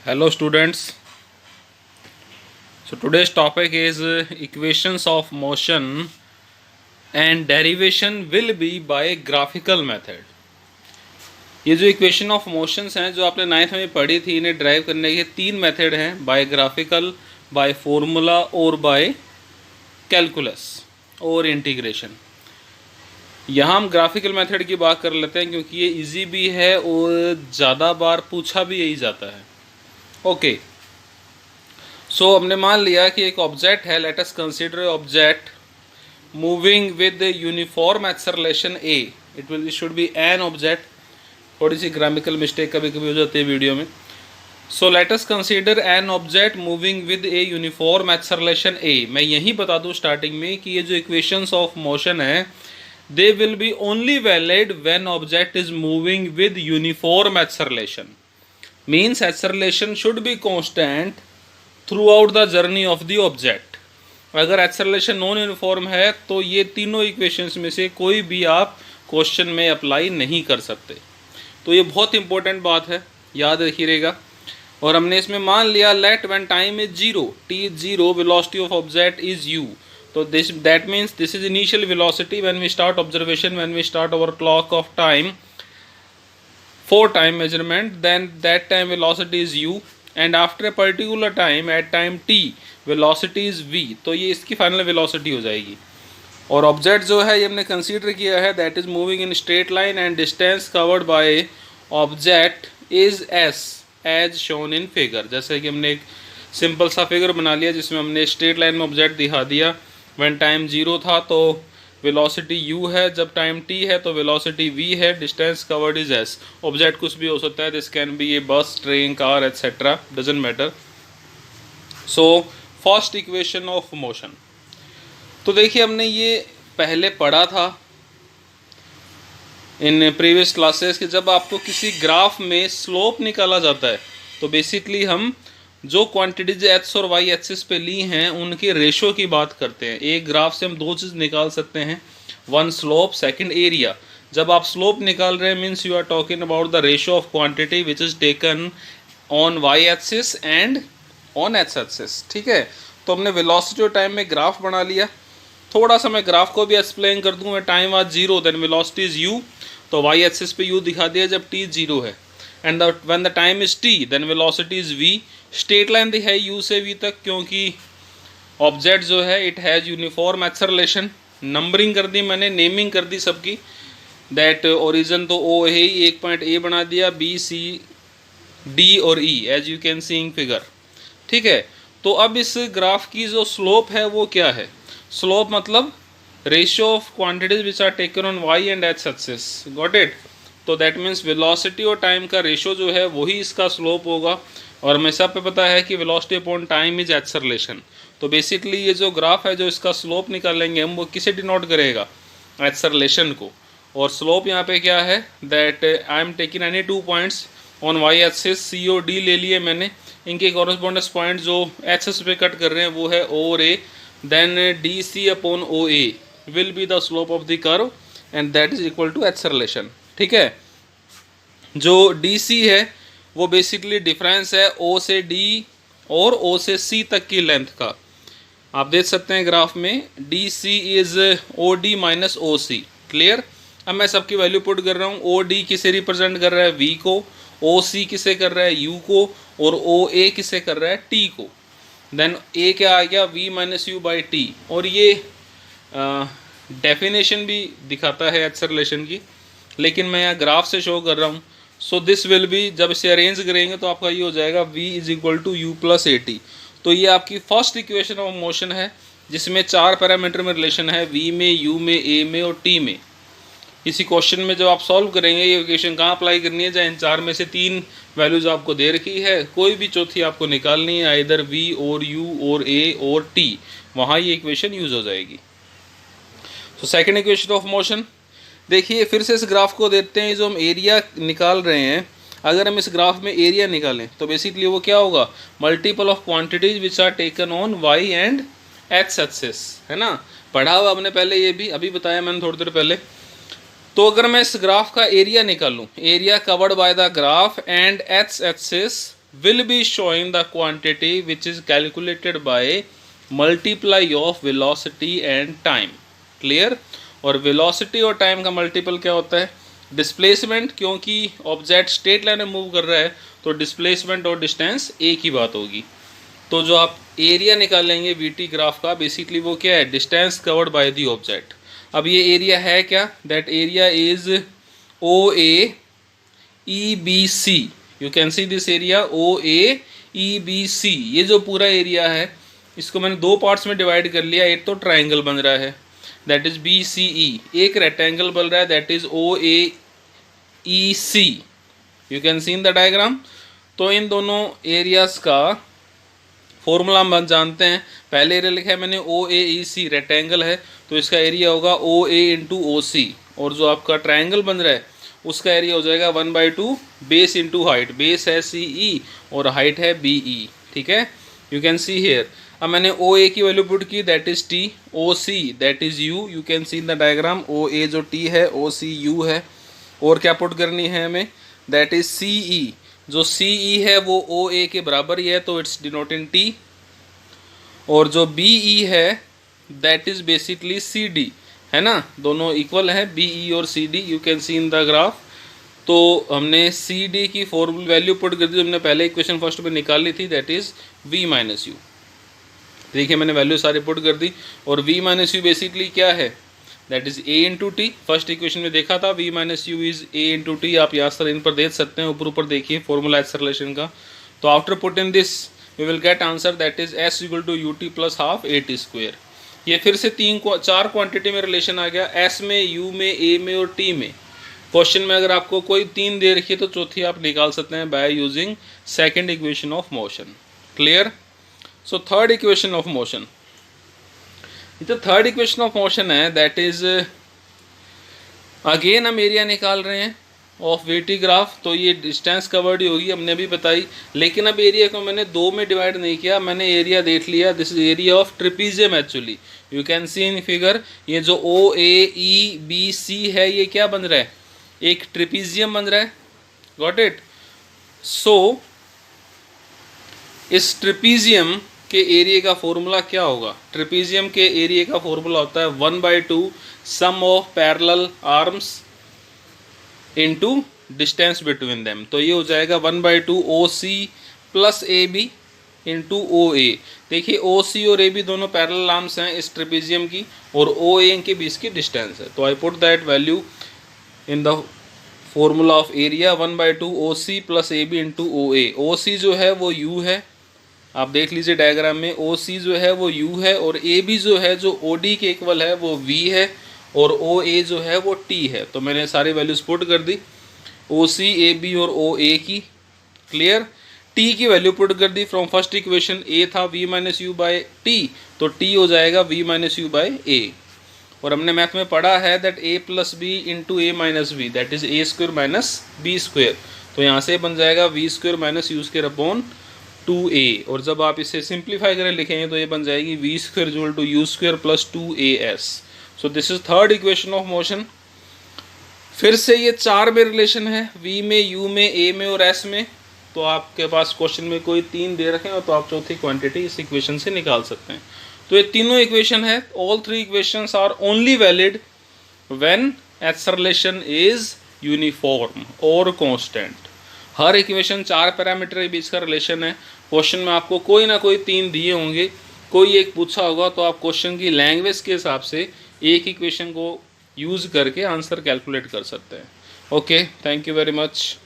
Hello students. So today's topic is equations of motion and derivation will be by graphical method. ये जो equation of motions हैं जो आपने ninth में पढ़ी थी, इन्हें ड्राइव करने के तीन मेथड हैं, बाय ग्राफिकल, बाय फॉर्मूला और बाय कैलकुलस और इंटीग्रेशन। यहाँ हम ग्राफिकल मेथड की बात कर लेते हैं क्योंकि ये इजी भी है और ज़्यादा बार पूछा भी यही जाता है। ओके, सो हमने मान लिया कि एक ऑब्जेक्ट है, late us consider object moving with uniform acceleration A. It should be an object. थोड़ी सी ग्रामेटिकल मिस्टेक कभी कभी हो जाती है वीडियो में। So let us consider an object moving with a uniform acceleration a. मैं यही बता दूं स्टार्टिंग में कि ये जो इक्वेशंस ऑफ मोशन है they will be only valid when object is moving with uniform acceleration. Means acceleration should be constant through out the journey of the object. अगर एक्सेलरेशन नॉन यूनिफॉर्म है तो ये तीनों इक्वेशंस में से कोई भी आप क्वेश्चन में अप्लाई नहीं कर सकते। तो ये बहुत इंपॉर्टेंट बात है, याद रखिएगा। और हमने इसमें मान लिया let when time is zero, t is zero, velocity of object is u. तो this that means this is initial velocity when we start observation, when we start our clock of time for time measurement, then that time velocity is u and after a particular time at time t velocity is v। तो ये इसकी final velocity हो जाएगी। और object जो है ये हमने कंसीडर किया है that is moving in straight line and distance covered by object is s as shown in figure. जैसे कि हमने एक सिंपल सा फिगर बना लिया जिसमें हमने स्ट्रेट लाइन में ऑब्जेक्ट दिखा दिया। व्हेन टाइम जीरो था तो वेलोसिटी u है, जब टाइम t है तो वेलोसिटी v है, distance covered is s। Object कुछ भी हो सकता है, दिस कैन बी ए बस, train, car etcetera, doesn't matter. So first equation of motion. तो देखिए हमने ये पहले पढ़ा था इन प्रीवियस क्लासेस कि जब आपको किसी ग्राफ में स्लोप निकाला जाता है तो बेसिकली हम जो क्वांटिटीज एक्स और वाई एक्सिस पे ली हैं उनके रेशो की बात करते हैं। एक ग्राफ से हम दो चीज़ निकाल सकते हैं, वन स्लोप, सेकंड एरिया। जब आप स्लोप निकाल रहे हैं means you are talking about the ratio of quantity which is taken on y axis and on x axis. ठीक है, तो हमने वेलोसिटी और टाइम में ग्राफ बना लिया। थोड़ा सा मैं ग्राफ को भी एक्सप्लेन कर दूँ। Time was zero then velocity is u, तो वाई एक्सिस पे यू दिखा दिया जब टी जीरो है। And when the time is t then velocity is v. Straight line दी है यू से वी तक क्योंकि ऑब्जेक्ट जो है it has uniform acceleration. Numbering कर दी मैंने, नेमिंग कर दी सबकी। दैट ओरिजिन तो ओ है ही, एक पॉइंट ए बना दिया, बी सी डी और E as you can see in figure. ठीक है, तो अब इस ग्राफ की जो स्लोप है वो क्या है? स्लोप मतलब ratio of quantities which are taken on y and x axis. Got it? तो दैट मीन्स वेलोसिटी और टाइम का रेशियो जो है वही इसका स्लोप होगा। और हमेशा पे पता है कि velocity upon time is acceleration. तो बेसिकली ये जो ग्राफ है जो इसका स्लोप निकालेंगे हम वो किसे डिनोट करेगा? एक्सेलरेशन को। और स्लोप यहाँ पे क्या है? That I am taking any two points on y axis, C और डी ले लिए मैंने। इनके कॉरेस्पॉन्डेंस पॉइंट जो एक्सिस पे कट कर रहे हैं वो है ओ और A. Then D C upon O A will be the slope of the curve and that is equal to acceleration. ठीक है, जो डी सी है वो बेसिकली डिफरेंस है ओ से डी और ओ से सी तक की लेंथ का। आप देख सकते हैं ग्राफ में D C is O D minus O C. Clear? अब मैं सबकी वैल्यू पुट कर रहा हूँ। ओ डी किसे रिप्रेजेंट कर रहा है? वी को। ओ सी किसे कर रहा है? यू को। और ओ ए किसे कर रहा है? टी को। देन ए क्या आ गया? V minus u by t. और ये डेफिनेशन भी दिखाता है एक्सेलरेशन की, लेकिन मैं यहाँ ग्राफ से शो कर रहा हूँ। सो दिस विल बी, जब इसे अरेंज करेंगे तो आपका ये हो जाएगा v is equal to u plus a t. तो ये आपकी फर्स्ट इक्वेशन ऑफ मोशन है जिसमें चार पैरामीटर में रिलेशन है, v में, u में, a में और t में। इसी क्वेश्चन में जब आप सॉल्व करेंगे ये इक्वेशन कहाँ अप्लाई करनी है? चाहे इन चार में से तीन वैल्यूज आपको दे रखी है, कोई भी चौथी आपको निकालनी है, इधर v और u और a और t, वहाँ ये इक्वेशन यूज हो जाएगी। So second equation of motion देखिए, फिर से इस ग्राफ को देखते हैं। जो हम एरिया निकाल रहे हैं, अगर हम इस ग्राफ में एरिया निकालें तो बेसिकली वो क्या होगा? Multiple of quantities which are taken on y and x axis, है ना? पढ़ा हुआ हमने पहले, ये भी अभी बताया मैंने थोड़ी देर पहले। तो अगर मैं इस ग्राफ का एरिया निकालूं, area covered by the graph and x axis will be showing the quantity which is calculated by multiply of velocity and time. Clear? और velocity और time का मल्टीपल क्या होता है? डिस्प्लेसमेंट, क्योंकि ऑब्जेक्ट स्ट्रेट लाइन में move कर रहा है तो डिस्प्लेसमेंट और डिस्टेंस एक ही बात होगी। तो जो आप एरिया निकालेंगे वीटी ग्राफ का, बेसिकली वो क्या है? Distance covered by the object. अब ये एरिया है क्या? That area is O A E B C. You can see this area O A E B C. ये जो पूरा एरिया है इसको मैंने दो पार्ट्स में डिवाइड कर लिया। एक तो ट्राइंगल बन रहा है that is B C E, एक रेक्टेंगल बन रहा है that is O A E C. You can see in the diagram. तो इन दोनों एरियाज का फॉर्मूला हम जानते हैं। पहले एरिया लिखा है मैंने O A E C, rectangle है तो इसका एरिया होगा ओ ए इंटू ओ सी, और जो आपका ट्राइंगल बन रहा है उसका एरिया हो जाएगा 1/2 बेस इंटू हाइट। बेस है सी ई और हाइट है बी ई। ठीक है, यू कैन सी हेयर। अब मैंने ओ ए की वैल्यू पुट की that is t, O C that is u. You can see in the diagram O A जो टी है, ओ सी यू है। और क्या पुट करनी है हमें? दैट इज सी ई। जो सी ई है वो ओ ए के बराबर ही है तो इट्स डिनोटिंग टी। और जो बी ई है that is basically C D, है ना, दोनों इक्वल है बी ई और C D. You can see in the graph. तो हमने सी डी की फॉर्मूला वैल्यू पुट कर दी, हमने पहले इक्वेशन फर्स्ट में निकाल ली थी that is v minus u. देखिए मैंने वैल्यू सारी पुट कर दी। और v माइनस यू बेसिकली क्या है? That is a into T. First equation में देखा था v minus you is a into T. आप यहाँ पर इन पर देख सकते हैं, ऊपर ऊपर देखिए फॉर्मूला एक्सेलरेशन का। तो after put in this we will get answer that is s equal to u t plus half a t square. ये फिर से चार क्वांटिटी में रिलेशन आ गया, s में, u में, a में और t में। क्वेश्चन में अगर आपको कोई तीन दे रखी है तो चौथी आप निकाल सकते हैं by using second equation of motion. Clear? So third equation of motion, जो थर्ड इक्वेशन ऑफ मोशन है दैट इज अगेन हम एरिया निकाल रहे हैं ऑफ वीटी ग्राफ। तो ये डिस्टेंस कवर्ड ही होगी, हमने भी बताई। लेकिन अब एरिया को मैंने दो में डिवाइड नहीं किया, मैंने एरिया देख लिया। This is area of trapezium actually. You can see in figure ये जो ओ ए ई बी सी है ये क्या बन रहा है? एक ट्रिपीजियम बन रहा है। Got it? सो इस ट्रिपीजियम के एरिया का फॉर्मूला क्या होगा? ट्रिपीजियम के एरिया का फॉर्मूला होता है 1/2 sum of parallel arms into distance between them. तो ये हो जाएगा 1/2 O C plus A B into O A. देखिए ओ सी और ए बी दोनों पैरेलल आर्म्स हैं इस ट्रिपीजियम की, और ओ ए इनके बीच की डिस्टेंस है। तो I put that value in the formula of area 1/2 O C plus A B into O A. O C जो है वो यू है, आप देख लीजिए डायग्राम में। ओ सी जो है वो u है, और ए बी जो है जो ओ डी के इक्वल है वो v है, और ओ ए जो है वो t है। तो मैंने सारी वैल्यूज पुट कर दी ओ सी, ए बी और ओ ए की। क्लियर? t की वैल्यू पुट कर दी फ्रॉम फर्स्ट इक्वेशन। a था v minus u by t, तो t हो जाएगा v minus u by a. और हमने मैथ में पढ़ा है that a plus b into a minus b that is a square minus b square. तो यहाँ से बन जाएगा v square minus u square upon 2a। और जब आप इसे सिंप्लीफाई करें लिखेंगे तो ये बन जाएगी v square equal to u square plus 2as। So this is third equation of motion. फिर से ये चार में रिलेशन है, v में, u में, a में और s में। तो आपके पास क्वेश्चन में कोई तीन दे रखे हैं तो आप चौथी क्वांटिटी इस इक्वेशन से निकाल सकते हैं। तो ये तीनों इक्वेशन है। All three equations are only valid when acceleration is uniform और कांस्टेंट। हर इक्वेशन चार पैरामीटर के बीच का रिलेशन है। क्वेश्चन में आपको कोई ना कोई तीन दिए होंगे, कोई एक पूछा होगा, तो आप क्वेश्चन की लैंग्वेज के हिसाब से एक इक्वेशन को यूज़ करके आंसर कैलकुलेट कर सकते हैं। Okay, thank you very much.